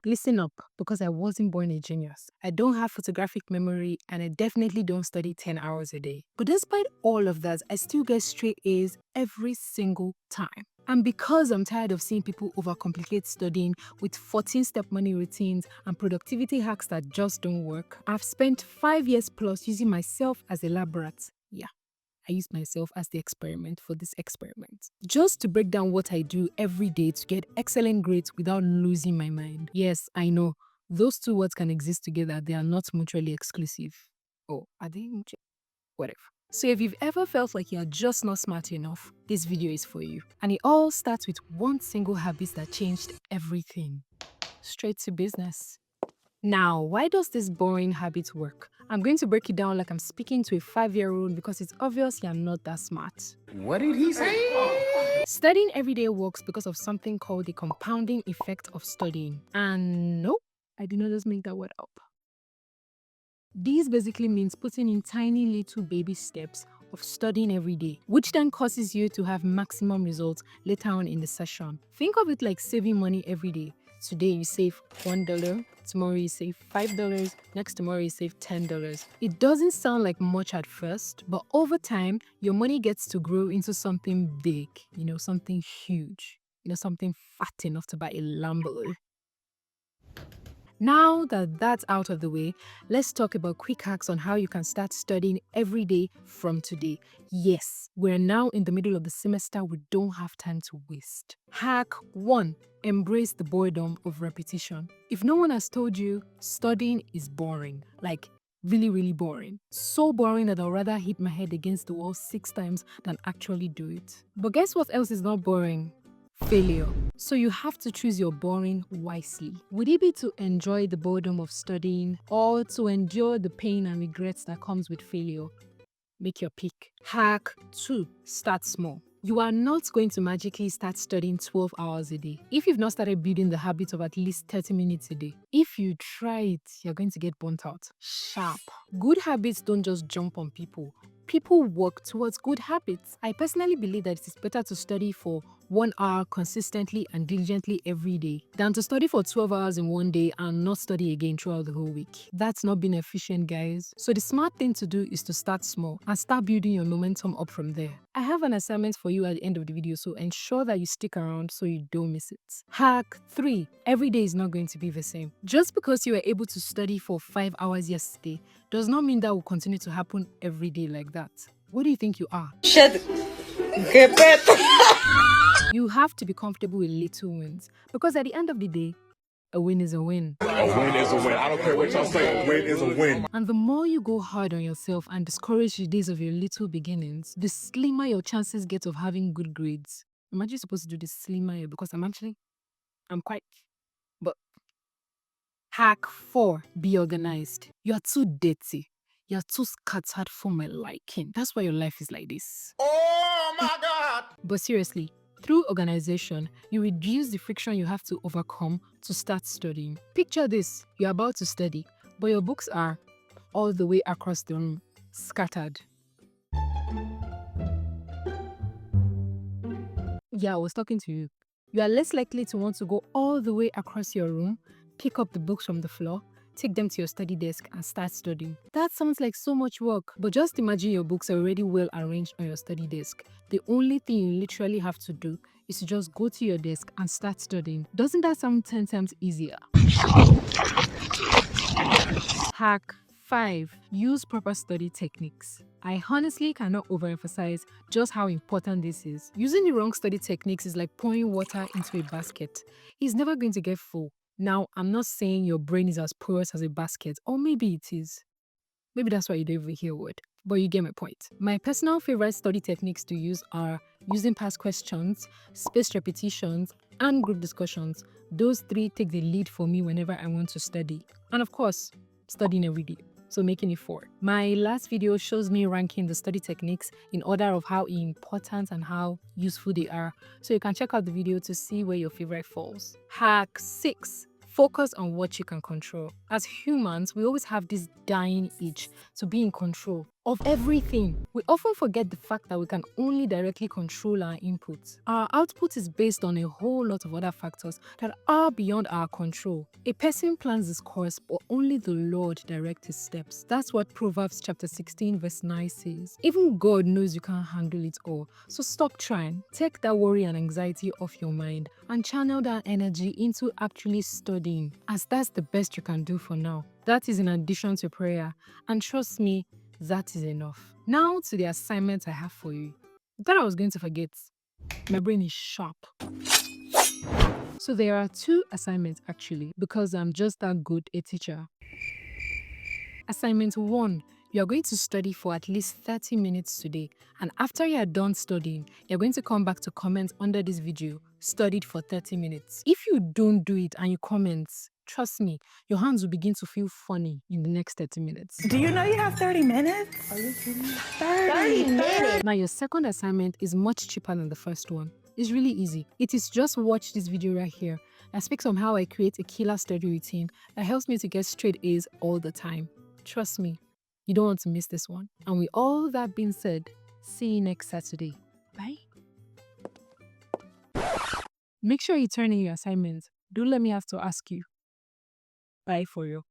Listen up, because I wasn't born a genius. I don't have photographic memory and I definitely don't study 10 hours a day. But despite all of that, I still get straight A's every single time. And because I'm tired of seeing people overcomplicate studying with 14-step money routines and productivity hacks that just don't work, I've spent 5 years plus using myself as a lab rat. Yeah. I use myself as the experiment for this experiment. Just to break down what I do every day to get excellent grades without losing my mind. Yes, I know. Those two words can exist together. They are not mutually exclusive. Oh, are they mutually? Whatever. So if you've ever felt like you're just not smart enough, this video is for you. And it all starts with one single habit that changed everything. Straight to business. Now, why does this boring habit work? I'm going to break it down like I'm speaking to a 5-year-old because it's obvious you're not that smart. What did he say? Studying every day works because of something called the compounding effect of studying. And no, I did not just make that word up. This basically means putting in tiny little baby steps of studying every day, which then causes you to have maximum results later on in the session. Think of it like saving money every day. Today you save $1, tomorrow you save $5, next tomorrow you save $10. It doesn't sound like much at first, but over time, your money gets to grow into something big, something huge, something fat enough to buy a Lambo. Now that that's out of the way, let's talk about quick hacks on how you can start studying every day from today. Yes, we're now in the middle of the semester. We don't have time to waste. Hack 1. Embrace the boredom of repetition. If no one has told you, studying is boring. Like, really, really boring. So boring that I'd rather hit my head against the wall 6 times than actually do it. But guess what else is not boring? Failure. So you have to choose your boring wisely. Would it be to enjoy the boredom of studying or to endure the pain and regrets that comes with failure? Make your pick. Hack 2. Start small. You are not going to magically start studying 12 hours a day if you've not started building the habit of at least 30 minutes a day. If you try it, you're going to get burnt out. Sharp. Good habits don't just jump on people. People work towards good habits. I personally believe that it is better to study for 1 hour consistently and diligently every day than to study for 12 hours in one day and not study again throughout the whole week. That's not being efficient, guys. So the smart thing to do is to start small and start building your momentum up from there. I have an assignment for you at the end of the video, so ensure that you stick around so you don't miss it. Hack 3. Every day is not going to be the same. Just because you were able to study for 5 hours yesterday does not mean that will continue to happen every day like that. What do you think you are? You have to be comfortable with little wins because at the end of the day, a win is a win. A win is a win. I don't care what y'all say. A win is a win. And the more you go hard on yourself and discourage the days of your little beginnings, the slimmer your chances get of having good grades. I'm actually supposed to do this slimmer here because I'm quite. But hack 4. Be organized. You're too dirty. You're too scattered for my liking. That's why your life is like this. Oh my God. But seriously, through organization, you reduce the friction you have to overcome to start studying. Picture this, you're about to study, but your books are all the way across the room, scattered. Yeah, I was talking to you. You are less likely to want to go all the way across your room, pick up the books from the floor, take them to your study desk and start studying. That sounds like so much work, but just imagine your books are already well arranged on your study desk. The only thing you literally have to do is to just go to your desk and start studying. Doesn't that sound 10 times easier? Hack 5. Use proper study techniques. I honestly cannot overemphasize just how important this is. Using the wrong study techniques is like pouring water into a basket. It's never going to get full. Now, I'm not saying your brain is as porous as a basket, or maybe it is. Maybe that's why you don't even hear a word, but you get my point. My personal favorite study techniques to use are using past questions, spaced repetitions, and group discussions. Those 3 take the lead for me whenever I want to study. And of course, studying every day. So making it 4. My last video shows me ranking the study techniques in order of how important and how useful they are. So you can check out the video to see where your favorite falls. Hack 6. Focus on what you can control. As humans, we always have this dying itch to be in control. of everything. We often forget the fact that we can only directly control our input. Our output is based on a whole lot of other factors that are beyond our control. A person plans his course, but only the Lord directs his steps. That's what Proverbs chapter 16 verse 9 says. Even God knows you can't handle it all, so stop trying. Take that worry and anxiety off your mind and channel that energy into actually studying, as that's the best you can do for now. That is in addition to prayer, and trust me, that is enough. Now to the assignment I have for you. I thought I was going to forget. My brain is sharp. So there are 2 assignments actually, because I'm just that good a teacher. Assignment 1. You are going to study for at least 30 minutes today, and after you are done studying, you're going to come back to comment under this video, studied for 30 minutes. If you don't do it and you comment, trust me, your hands will begin to feel funny in the next 30 minutes. Do you know you have 30 minutes? Are you kidding me? 30 minutes! Now, your second assignment is much cheaper than the first one. It's really easy. It is just watch this video right here that speaks on how I create a killer study routine that helps me to get straight A's all the time. Trust me, you don't want to miss this one. And with all that being said, see you next Saturday. Bye. Make sure you turn in your assignments. Don't let me have to ask you. Bye for real.